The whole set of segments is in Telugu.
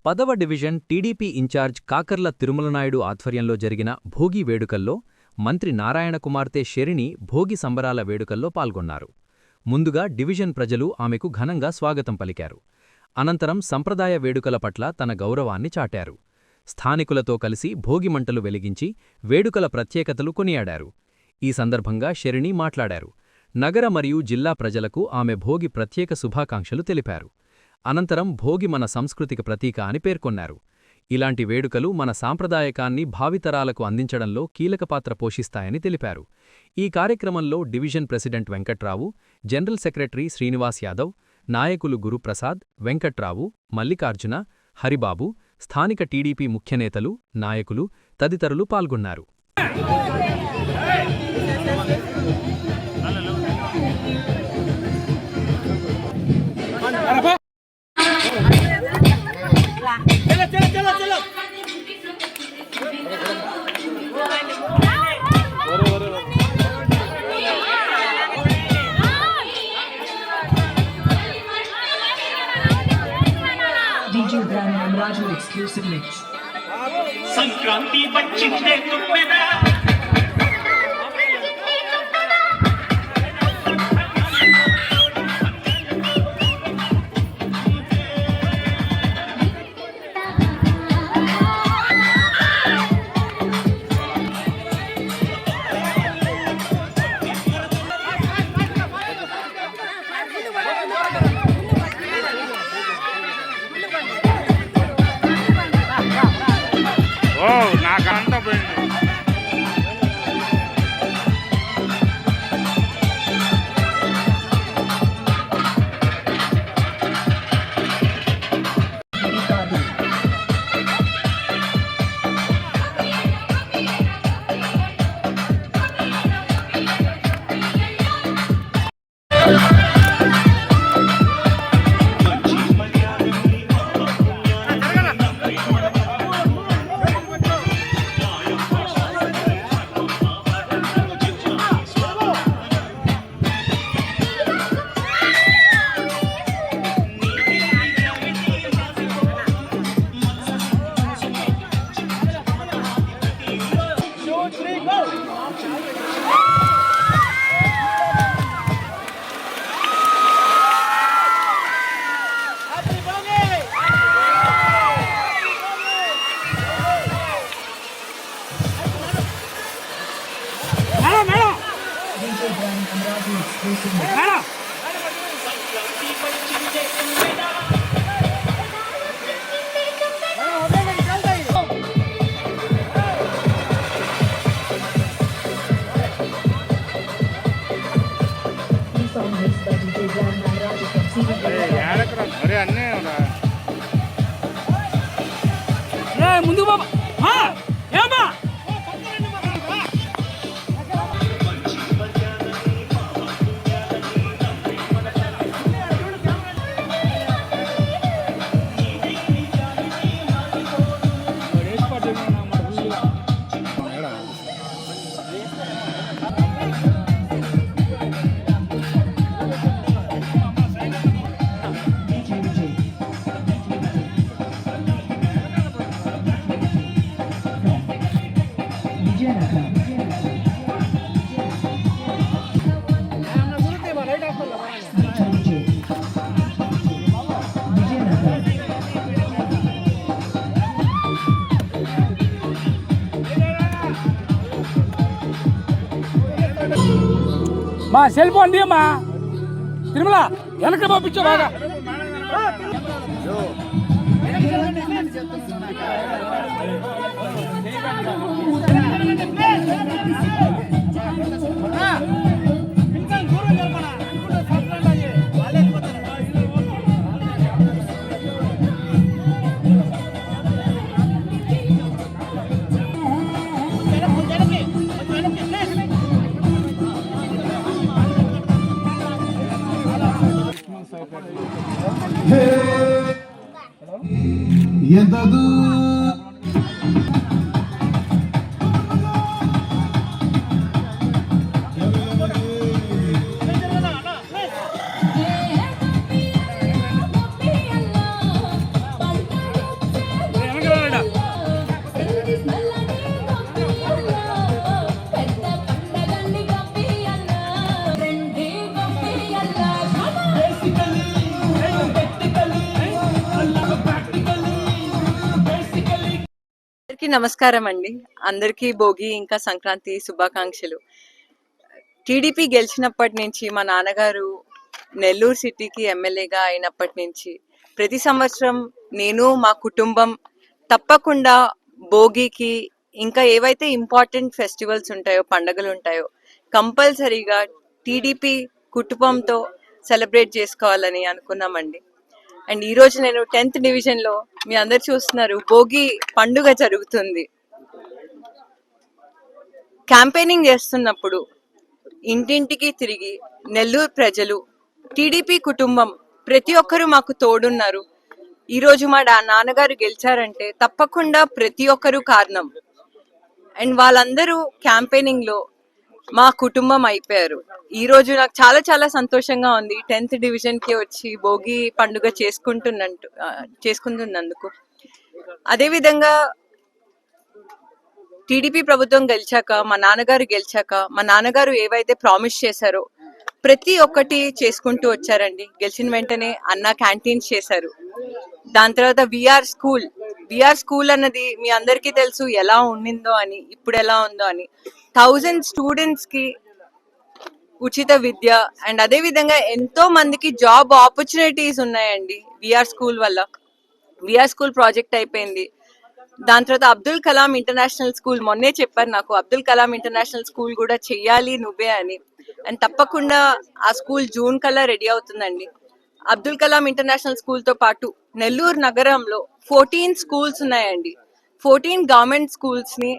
10వ డివిజన్ టీడీపీ ఇన్ఛార్జ్ కాకర్ల తిరుమలనాయుడు ఆధ్వర్యంలో జరిగిన భోగి వేడుకల్లో మంత్రి నారాయణ కుమార్తె శెరిణి భోగి సంబరాల వేడుకల్లో పాల్గొన్నారు. ముందుగా డివిజన్ ప్రజలు ఆమెకు ఘనంగా స్వాగతం పలికారు. అనంతరం సంప్రదాయ వేడుకల పట్ల తన గౌరవాన్ని చాటారు. స్థానికులతో కలిసి భోగిమంటలు వెలిగించి వేడుకల ప్రత్యేకతలు కొనియాడారు. ఈ సందర్భంగా శెరిణి మాట్లాడారు. నగర మరియు జిల్లా ప్రజలకు ఆమె భోగి ప్రత్యేక శుభాకాంక్షలు తెలిపారు. అనంతరం భోగి మన సంస్కృతికి ప్రతీక అని పేర్కొన్నారు. ఇలాంటి వేడుకలు మన సాంప్రదాయకాన్ని భావితరాలకు అందించడంలో కీలక పాత్ర పోషిస్తాయని తెలిపారు. ఈ కార్యక్రమంలో division president Venkatrao, general secretary Srinivas Yadav, నాయకులు గురుప్రసాద్, వెంకట్రావు, మల్లికార్జున, హరిబాబు, స్థానిక టీడీపీ ముఖ్యనేతలు, నాయకులు తదితరులు పాల్గొన్నారు. సంక్రాంతి వచ్చిందే తుమ్మెదా నాకంతా పోయింది. ముందు మా సెల్ ఫోన్ తీయమ్మా. తిరుమల వెనక్కి పంపించు బాగా. ఎంతదు అందరికీ నమస్కారం అండి. అందరికీ భోగి ఇంకా సంక్రాంతి శుభాకాంక్షలు. టీడీపీ గెలిచినప్పటి నుంచి మా నాన్నగారు నెల్లూరు సిటీకి ఎమ్మెల్యేగా అయినప్పటి నుంచి ప్రతి సంవత్సరం నేను మా కుటుంబం తప్పకుండా భోగికి ఇంకా ఏవైతే ఇంపార్టెంట్ ఫెస్టివల్స్ ఉంటాయో, పండుగలు ఉంటాయో కంపల్సరీగా టీడీపీ కుటుంబంతో సెలబ్రేట్ చేసుకోవాలని అనుకున్నామండి. అండ్ ఈ రోజు నేను 10th డివిజన్ లో మీ అందరు చూస్తున్నారు భోగి పండుగ జరుగుతుంది. క్యాంపెయినింగ్ చేస్తున్నప్పుడు ఇంటింటికి తిరిగి నెల్లూరు ప్రజలు, టీడీపీ కుటుంబం ప్రతి ఒక్కరూ మాకు తోడున్నారు. ఈ రోజు మా నాన్నగారు గెలిచారంటే తప్పకుండా ప్రతి ఒక్కరూ కారణం. అండ్ వాళ్ళందరూ క్యాంపెయినింగ్ లో మా కుటుంబం అయిపోయారు. ఈ రోజు నాకు చాలా చాలా సంతోషంగా ఉంది 10th డివిజన్ కి వచ్చి భోగి పండుగ చేసుకుంటున్నందుకు. అదేవిధంగా టీడీపీ ప్రభుత్వం గెలిచాక, మా నాన్నగారు ఏవైతే ప్రామిస్ చేశారో ప్రతి ఒక్కటి చేసుకుంటూ వచ్చారండి. గెలిచిన వెంటనే అన్న క్యాంటీన్స్ చేశారు. దాని తర్వాత విఆర్ స్కూల్ అన్నది మీ అందరికీ తెలుసు ఎలా ఉండిందో అని, ఇప్పుడు ఎలా ఉందో అని. 1000 స్టూడెంట్స్ కి ఉచిత విద్య అండ్ అదే విధంగా ఎంతో మందికి జాబ్ ఆపర్చునిటీస్ ఉన్నాయండి విఆర్ స్కూల్ వల్ల. విఆర్ స్కూల్ ప్రాజెక్ట్ అయిపోయింది. దాని తర్వాత అబ్దుల్ కలాం ఇంటర్నేషనల్ స్కూల్, మొన్నే చెప్పారు నాకు అబ్దుల్ కలాం ఇంటర్నేషనల్ స్కూల్ కూడా చెయ్యాలి నువ్వే అని. అండ్ తప్పకుండా ఆ స్కూల్ జూన్ కల్లా రెడీ అవుతుందండి. అబ్దుల్ కలాం ఇంటర్నేషనల్ స్కూల్ తో పాటు నెల్లూరు నగరంలో 14 స్కూల్స్ ఉన్నాయండి. 14 గవర్నమెంట్ స్కూల్స్ ని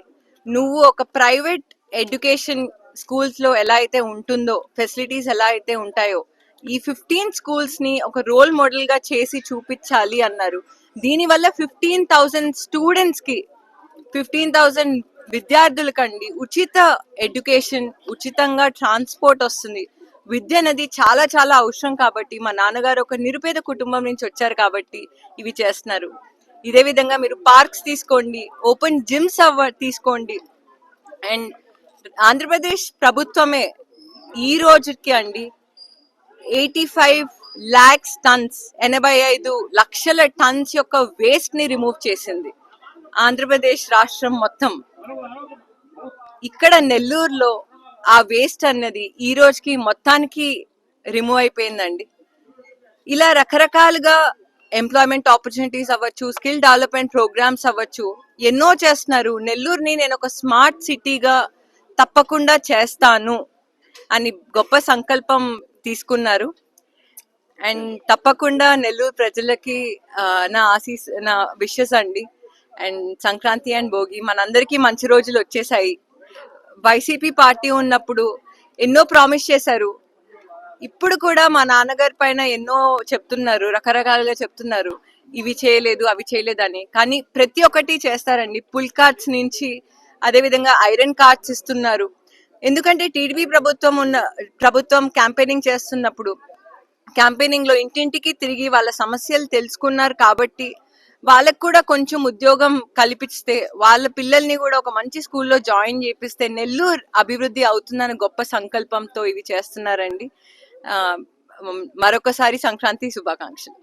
నువ్వు ఒక ప్రైవేట్ ఎడ్యుకేషన్ స్కూల్స్ లో ఎలా అయితే ఉంటుందో, ఫెసిలిటీస్ ఎలా అయితే ఉంటాయో, ఈ 15 స్కూల్స్ ని ఒక రోల్ మోడల్ గా చేసి చూపించాలి అన్నారు. దీనివల్ల 15,000 స్టూడెంట్స్ కి, 15,000 విద్యార్థులకండి ఉచిత ఎడ్యుకేషన్, ఉచితంగా ట్రాన్స్పోర్ట్ వస్తుంది. విద్య అనేది చాలా చాలా అవసరం కాబట్టి మా నాన్నగారు ఒక నిరుపేద కుటుంబం నుంచి వచ్చారు కాబట్టి ఇవి చేస్తున్నారు. ఇదే విధంగా మీరు పార్క్స్ తీసుకోండి, ఓపెన్ జిమ్స్ తీసుకోండి. అండ్ ఆంధ్రప్రదేశ్ ప్రభుత్వమే ఈ రోజుకి అండి 85 lakhs టన్స్, 85 లక్షల టన్స్ యొక్క వేస్ట్ ని రిమూవ్ చేసింది ఆంధ్రప్రదేశ్ రాష్ట్రం మొత్తం. ఇక్కడ నెల్లూరులో ఆ వేస్ట్ అన్నది ఈ రోజుకి మొత్తానికి రిమూవ్ అయిపోయిందండి. ఇలా రకరకాలుగా ఎంప్లాయ్మెంట్ ఆపర్చునిటీస్ అవ్వచ్చు, స్కిల్ డెవలప్మెంట్ ప్రోగ్రామ్స్ అవ్వచ్చు, ఎన్నో చేస్తున్నారు. నెల్లూరుని నేను ఒక స్మార్ట్ సిటీగా తప్పకుండా చేస్తాను అని గొప్ప సంకల్పం తీసుకున్నారు. అండ్ తప్పకుండా నెల్లూరు ప్రజలకి నా విషెస్ అండి. అండ్ సంక్రాంతి అండ్ భోగి మనందరికీ మంచి రోజులు వచ్చేసాయి. వైసీపీ పార్టీ ఉన్నప్పుడు ఎన్నో ప్రామిస్ చేశారు. ఇప్పుడు కూడా మా నాన్నగారి పైన ఎన్నో చెప్తున్నారు, రకరకాలుగా చెప్తున్నారు, ఇవి చేయలేదు అవి చేయలేదు అని. కానీ ప్రతి ఒక్కటి చేస్తారండి. పుల్ కార్డ్స్ నుంచి అదే విధంగా ఐరన్ కార్డ్స్ ఇస్తున్నారు. ఎందుకంటే టీడీపీ ప్రభుత్వం క్యాంపెయినింగ్ చేస్తున్నప్పుడు క్యాంపెయినింగ్ లో ఇంటింటికి తిరిగి వాళ్ళ సమస్యలు తెలుసుకున్నారు కాబట్టి వాళ్ళకు కూడా కొంచెం ఉద్యోగం కల్పిస్తే, వాళ్ళ పిల్లల్ని కూడా ఒక మంచి స్కూల్లో జాయిన్ చేపిస్తే నెల్లూరు అభివృద్ధి అవుతుందని గొప్ప సంకల్పంతో ఇవి చేస్తున్నారండి. మరొకసారి సంక్రాంతి శుభాకాంక్షలు.